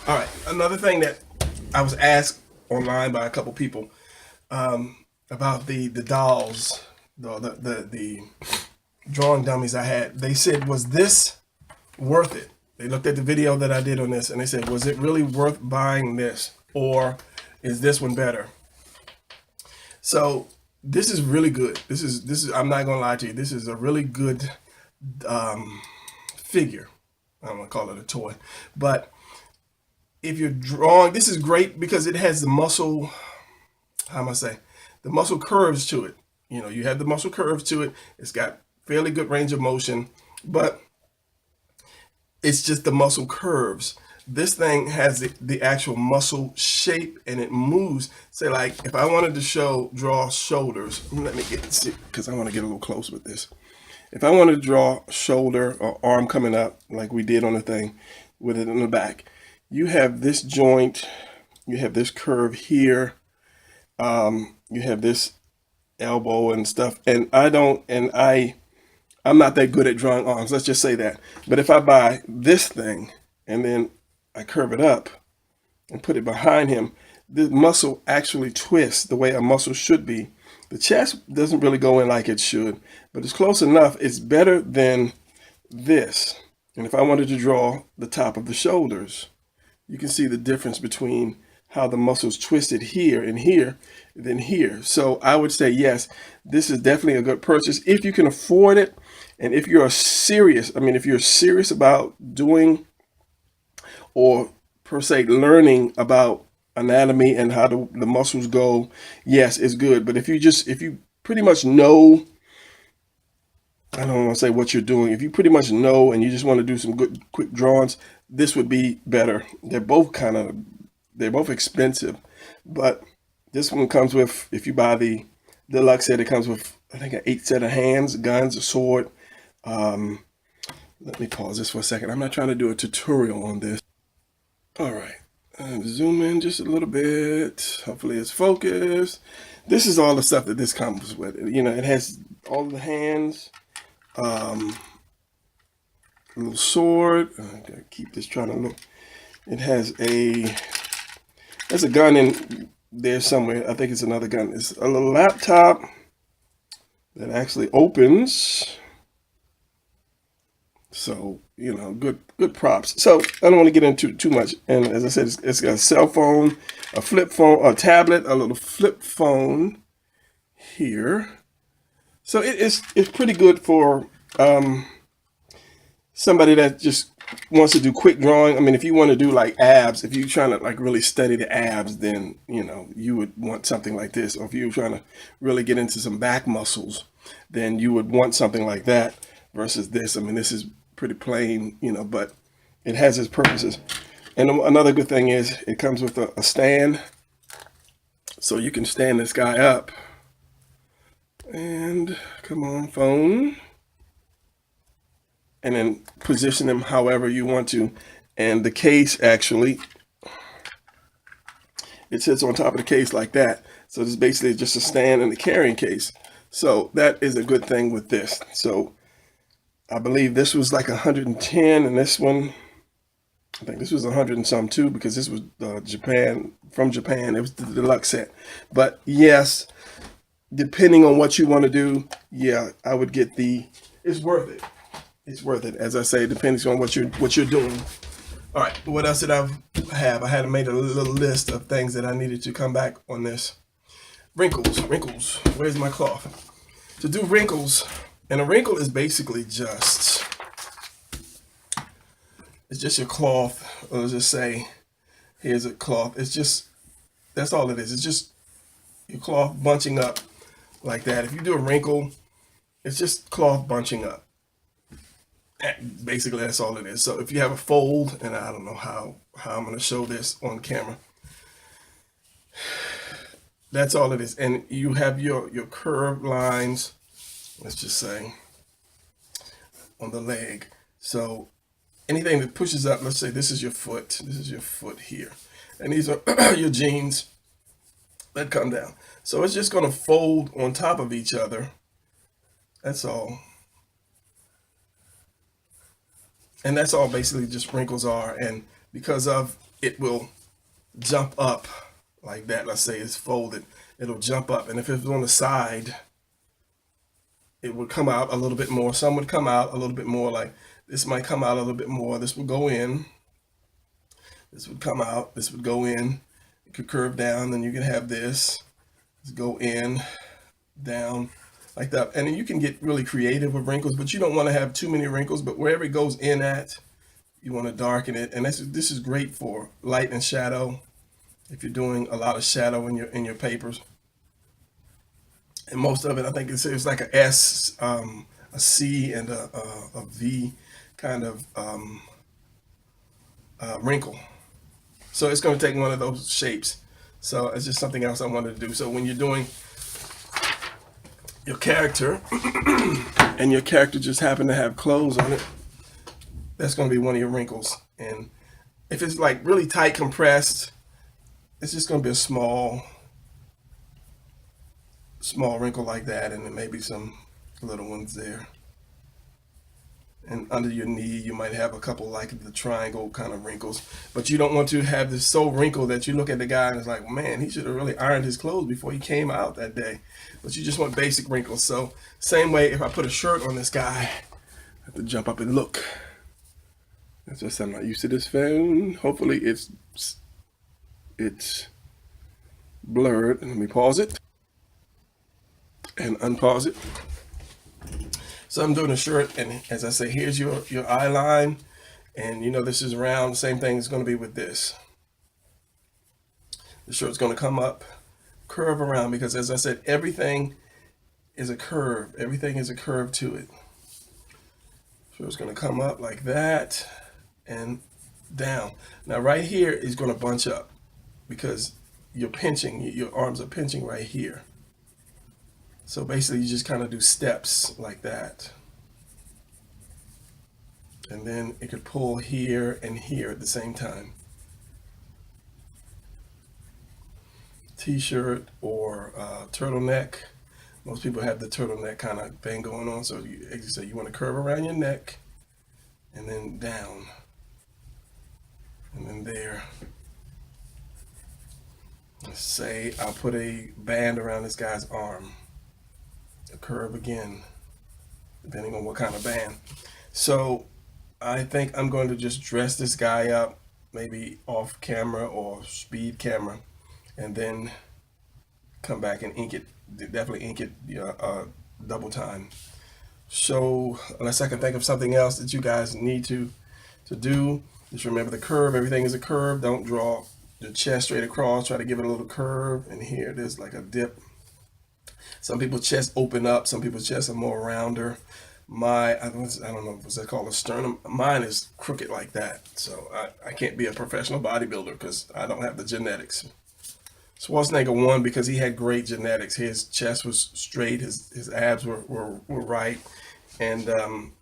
All right, another thing that I was asked online by a couple people about the dolls, the drawing dummies I had. They said, was this worth it? They looked at the video that I did on this and they said, was it really worth buying this, or is this one better? So this is really good. This is. I'm not gonna lie to you. This is a really good figure. I don't want to call it a toy, but if you're drawing, this is great because it has the muscle. How am I say? The muscle curves to it. You know, you have the muscle curves to it. It's got fairly good range of motion, but it's just the muscle curves. This thing has the actual muscle shape and it moves. Say like if I wanted to draw shoulders, let me get see because I want to get a little close with this. If I wanted to draw shoulder or arm coming up like we did on the thing with it in the back, you have this joint, you have this curve here, you have this elbow and stuff. And I'm not that good at drawing arms. Let's just say that. But if I buy this thing and then I curve it up and put it behind him, the muscle actually twists the way a muscle should be. The chest doesn't really go in like it should, but it's close enough. It's better than this. And if I wanted to draw the top of the shoulders, you can see the difference between how the muscles twisted here and here than here. So I would say yes, this is definitely a good purchase if you can afford it. And if you're serious, I mean, if you're serious about doing or per se learning about anatomy and how the muscles go, yes, it's good. But if you pretty much know, I don't want to say what you're doing. If you pretty much know and you just want to do some good quick drawings, this would be better. They're both expensive, but this one comes with, if you buy the deluxe set, it comes with I think an 8 set of hands, guns, a sword. Um, Let me pause this for a second. I'm not trying to do a tutorial on this. All right, zoom in just a little bit. Hopefully it's focused. This is all the stuff that this comes with. You know, it has all the hands, a little sword. I gotta keep this trying to look. It has there's a gun in there somewhere. I think it's another gun. It's a little laptop that actually opens. So, you know, good props. So I don't want to get into too much. And as I said, it's got a cell phone, a flip phone, a tablet, a little flip phone here. So it's pretty good for somebody that just wants to do quick drawing. I mean, if you want to do like abs, if you're trying to like really study the abs, then you know you would want something like this. Or if you're trying to really get into some back muscles, then you would want something like that versus this. I mean, this is pretty plain, you know, but it has its purposes. And another good thing is it comes with a stand, so you can stand this guy up. And come on, phone. And then position them however you want to. And the case actually, it sits on top of the case like that. So it's basically just a stand and a carrying case. So that is a good thing with this. So I believe this was like 110, and this one, I think this was 100 and some too, because this was from Japan. It was the deluxe set. But yes, depending on what you want to do, yeah, I would get it's worth it. It's worth it. As I say, depending on what you're doing. All right, what else did I have? I had made a little list of things that I needed to come back on this. Wrinkles. Where's my cloth? To do wrinkles, and a wrinkle is basically it's just your cloth. Let's just say, here's a cloth. That's all it is. It's just your cloth bunching up like that. If you do a wrinkle, it's just cloth bunching up. Basically, that's all it is. So if you have a fold, and I don't know how I'm going to show this on camera, that's all it is. And you have your curved lines, let's just say, on the leg. So anything that pushes up, let's say this is your foot here, and these are your jeans that come down. So it's just going to fold on top of each other. That's all. And that's all basically just wrinkles are. And because of it will jump up like that. Let's say it's folded, it'll jump up. And if it's on the side, it would come out a little bit more. Some would come out a little bit more, like this might come out a little bit more. This would go in, this would come out, this would go in. It could curve down, then you can have this go in, down, like that. And then you can get really creative with wrinkles, but you don't want to have too many wrinkles. But wherever it goes in at, you want to darken it. And this is great for light and shadow, if you're doing a lot of shadow in your papers. And most of it, I think it's like a S, a C, and a V kind of wrinkle. So it's going to take one of those shapes. So it's just something else I wanted to do. So when you're doing your character and your character just happen to have clothes on it, that's going to be one of your wrinkles. And if it's like really tight compressed, it's just going to be a small wrinkle like that, and then maybe some little ones there. And under your knee, you might have a couple like the triangle kind of wrinkles. But you don't want to have this so wrinkled that you look at the guy and it's like, man, he should have really ironed his clothes before he came out that day. But you just want basic wrinkles. So same way, if I put a shirt on this guy, I have to jump up and look. That's just, I'm not used to this phone. Hopefully it's blurred. Let me pause it and unpause it. So I'm doing a shirt, and as I say, here's your eye line, and you know this is round. Same thing is going to be with this. The shirt's going to come up, curve around, because as I said, everything is a curve. Everything is a curve to it. So it's going to come up like that and down. Now right here is going to bunch up because you're pinching, your arms are pinching right here. So basically you just kind of do steps like that. And then it could pull here and here at the same time. T-shirt or turtleneck. Most people have the turtleneck kind of thing going on. So you, as you say, you want to curve around your neck and then down. And then there. Let's say I'll put a band around this guy's arm. A curve again, depending on what kind of band. So I think I'm going to just dress this guy up, maybe off camera or speed camera, and then come back and ink it. Definitely ink it double time. So unless I can think of something else that you guys need to do, just remember the curve. Everything is a curve. Don't draw the chest straight across. Try to give it a little curve. And here it is like a dip. Some people's chests open up. Some people's chests are more rounder. I don't know, what's that called, a sternum? Mine is crooked like that. So I can't be a professional bodybuilder because I don't have the genetics. Schwarzenegger won because he had great genetics. His chest was straight. His abs were right. And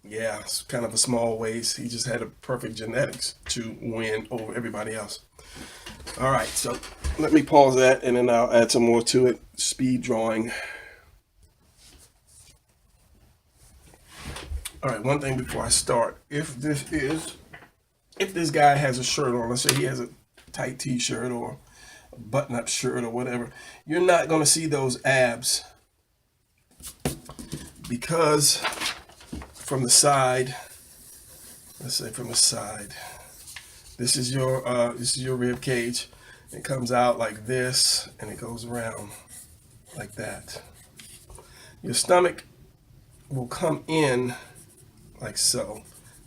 yeah, it's kind of a small waist. He just had a perfect genetics to win over everybody else. All right, so let me pause that and then I'll add some more to it. Speed drawing. All right, one thing before I start, if this guy has a shirt on, let's say he has a tight t-shirt or a button-up shirt or whatever, you're not going to see those abs because from the side, let's say from the side, this is your rib cage. It comes out like this and it goes around like that. Your stomach will come in like so,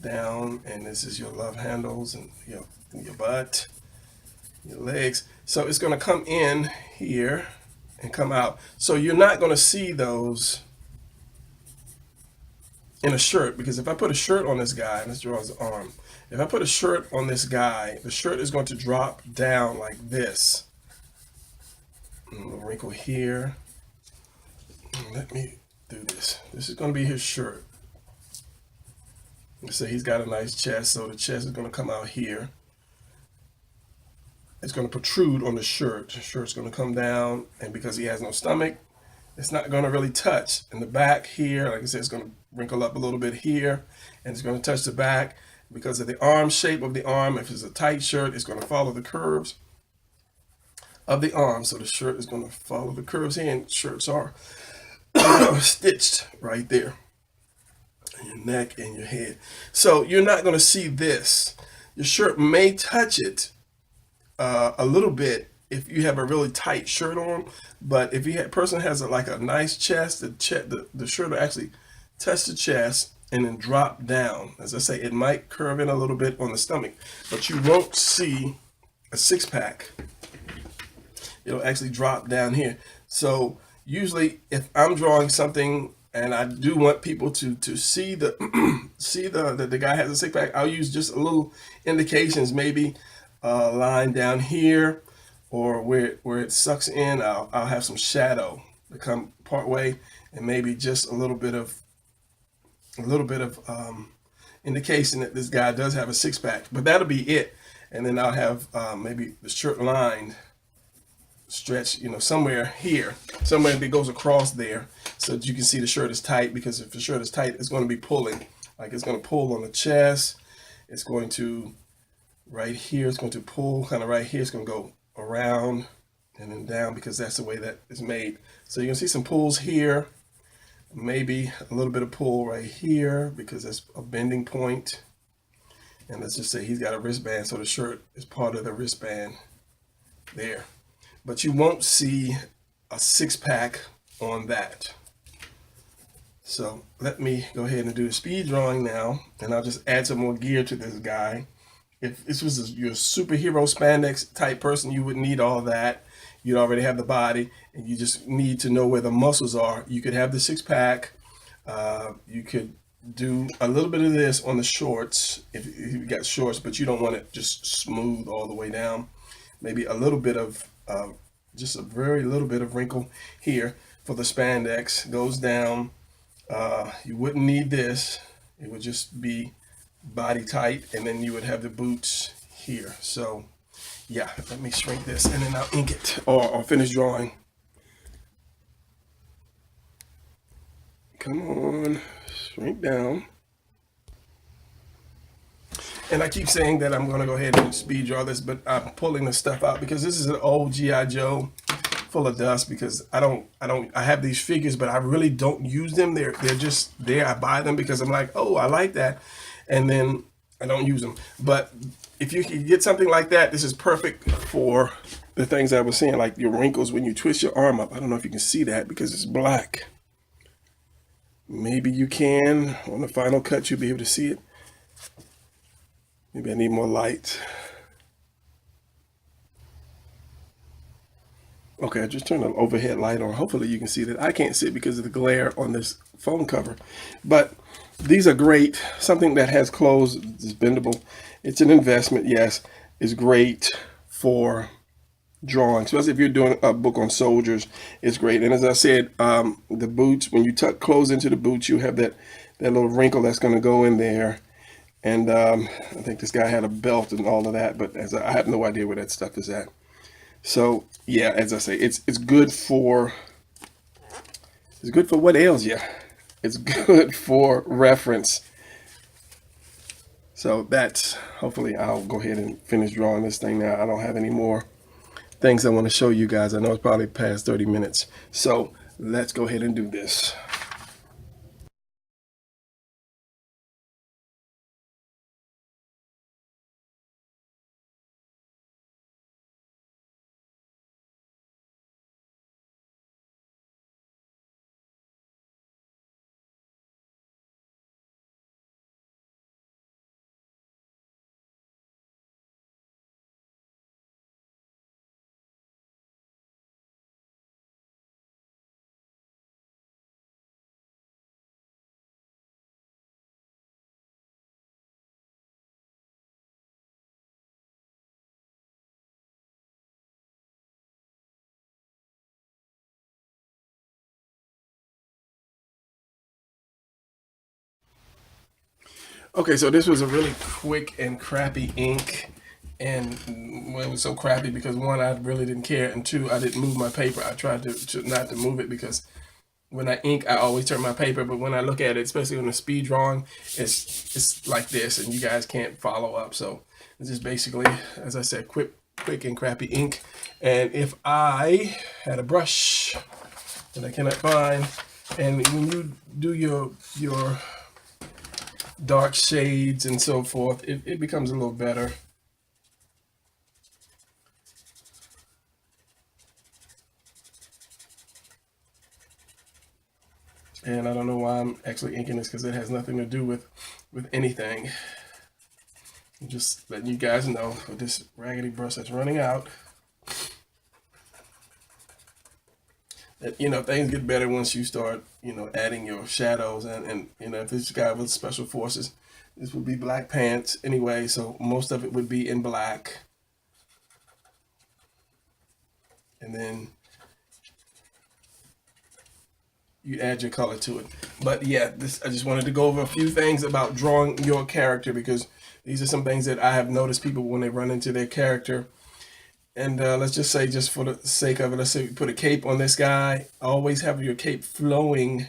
down, and this is your love handles and your butt, your legs. So it's going to come in here and come out. So you're not going to see those in a shirt, because if I put a shirt on this guy, let's draw his arm. If I put a shirt on this guy, the shirt is going to drop down like this. A little wrinkle here. Let me do this. This is going to be his shirt. Let's say he's got a nice chest, so the chest is going to come out here. It's going to protrude on the shirt. The shirt's going to come down, and because he has no stomach, it's not going to really touch. In the back here, like I said, it's going to wrinkle up a little bit here, and it's going to touch the back, because of the arm shape of the arm. If it's a tight shirt, it's going to follow the curves of the arm. So the shirt is going to follow the curves here, and shirts are stitched right there in your neck and your head. So you're not going to see this. Your shirt may touch it a little bit if you have a really tight shirt on, but if you person has like a nice chest, the shirt will actually touch the chest and then drop down. As I say, it might curve in a little bit on the stomach, but you won't see a six-pack. It'll actually drop down here. So usually if I'm drawing something and I do want people to see the see the guy has a six-pack, I'll use just a little indications, maybe a line down here, or where it sucks in. I'll have some shadow to come part way, and maybe just a little bit of indication that this guy does have a six-pack. But that'll be it. And then I'll have maybe the shirt line stretch, somewhere here, somewhere that goes across there, so that you can see the shirt is tight. Because if the shirt is tight, it's going to be pulling, like it's going to pull on the chest. It's going to right here. It's going to pull kind of right here. It's going to go around and then down, because that's the way that it's made. So you can see some pulls here, maybe a little bit of pull right here, because that's a bending point. And let's just say he's got a wristband, so the shirt is part of the wristband there. But you won't see a six-pack on that. So let me go ahead and do the speed drawing now, and I'll just add some more gear to this guy. If this was your superhero spandex type person, you wouldn't need all that. You'd already have the body, and you just need to know where the muscles are. You could have the six-pack. You could do a little bit of this on the shorts if you got shorts, but you don't want it just smooth all the way down. Maybe a little bit of just a very little bit of wrinkle here for the spandex goes down. You wouldn't need this. It would just be body tight, and then you would have the boots here. So yeah, let me shrink this, and then I'll ink it or finish drawing. Come on, shrink down. And I keep saying that I'm going to go ahead and speed draw this, but I'm pulling the stuff out because this is an old G.I. Joe full of dust, because I have these figures, but I really don't use them. They're just there. I buy them because I'm like, oh, I like that. And then I don't use them. But if you can get something like that, this is perfect for the things I was saying, like your wrinkles when you twist your arm up. I don't know if you can see that because it's black. Maybe you can. On the final cut, you'll be able to see it. Maybe I need more light. Okay, I just turned an overhead light on. Hopefully you can see that. I can't see it because of the glare on this phone cover. But these are great. Something that has clothes is bendable. It's an investment, yes. It's great for drawing, especially if you're doing a book on soldiers. It's great. And as I said, the boots, when you tuck clothes into the boots, you have that little wrinkle that's going to go in there. And I think this guy had a belt and all of that, but I have no idea where that stuff is at. So yeah, as I say, it's good for what ails you. It's good for reference. So that's, hopefully I'll go ahead and finish drawing this thing now. I don't have any more things I want to show you guys. I know it's probably past 30 minutes. So let's go ahead and do this. Okay, so this was a really quick and crappy ink. And well, it was so crappy because one, I really didn't care, and two, I didn't move my paper. I tried to not to move it because when I ink, I always turn my paper, but when I look at it, especially on the speed drawing, it's like this, and you guys can't follow up. So it's just basically, as I said, quick and crappy ink. And if I had a brush that I cannot find, and when you do your dark shades and so forth, it becomes a little better. And I don't know why I'm actually inking this, because it has nothing to do with anything. I'm just letting you guys know with this raggedy brush that's running out, that, you know, things get better once you start, you know, adding your shadows. And you know, if this guy was special forces, this would be black pants anyway, so most of it would be in black. And then you add your color to it. But yeah, I just wanted to go over a few things about drawing your character, because these are some things that I have noticed people when they run into their character. And let's just say, just for the sake of it, let's say you put a cape on this guy. Always have your cape flowing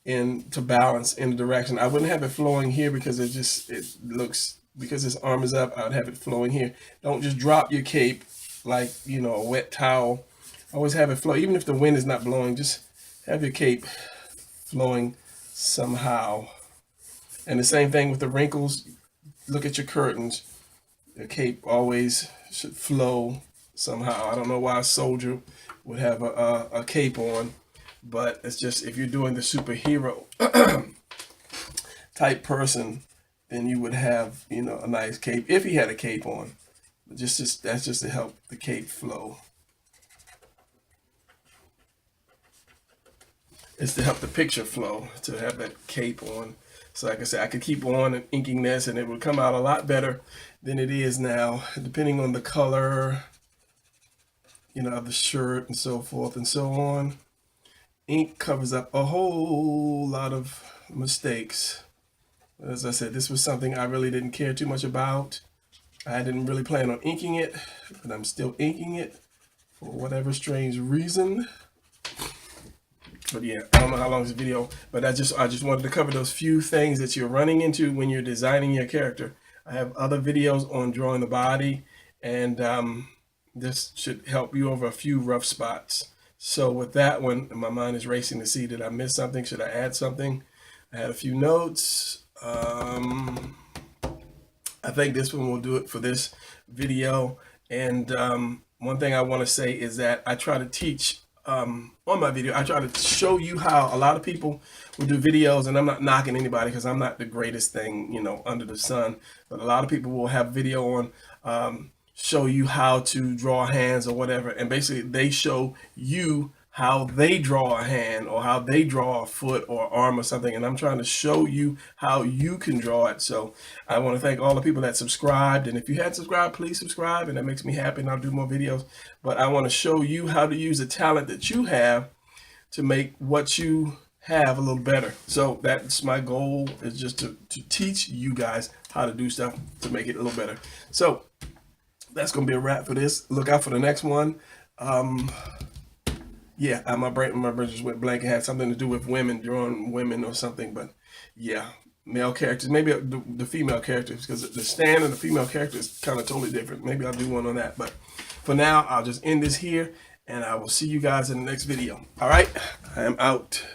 in to balance in the direction. I wouldn't have it flowing here, because it looks, because his arm is up, I would have it flowing here. Don't just drop your cape like, you know, a wet towel. Always have it flow, even if the wind is not blowing. Just have your cape flowing somehow. And the same thing with the wrinkles. Look at your curtains. The cape always should flow somehow. I don't know why a soldier would have a cape on, but it's just, if you're doing the superhero type person, then you would have, you know, a nice cape if he had a cape on. But that's just to help the cape flow. It's to help the picture flow, to have that cape on. So like I said, I could keep on and inking this, and it would come out a lot better than it is now, depending on the color, you know, of the shirt and so forth and so on. Ink covers up a whole lot of mistakes. As I said, this was something I really didn't care too much about. I didn't really plan on inking it, but I'm still inking it for whatever strange reason. But yeah, I don't know how long this video, but I just wanted to cover those few things that you're running into when you're designing your character. I have other videos on drawing the body, and this should help you over a few rough spots. So with that one, my mind is racing to see, did I miss something? Should I add something? I had a few notes. I think this one will do it for this video. And one thing I want to say is that I try to teach on my video, I try to show you how a lot of people will do videos, and I'm not knocking anybody, because I'm not the greatest thing, you know, under the sun, but a lot of people will have video on show you how to draw hands or whatever, and basically they show you how they draw a hand or how they draw a foot or arm or something, and I'm trying to show you how you can draw it. So I want to thank all the people that subscribed, and if you hadn't subscribed, please subscribe, and that makes me happy, and I'll do more videos. But I want to show you how to use the talent that you have to make what you have a little better. So that's my goal, is just to teach you guys how to do stuff to make it a little better. So that's gonna be a wrap for this. Look out for the next one. Yeah, my brain just went blank. It had something to do with women, drawing women or something. But yeah, male characters, maybe the female characters, because the stand and the female character is kind of totally different. Maybe I'll do one on that. But for now, I'll just end this here, and I will see you guys in the next video. All right, I am out.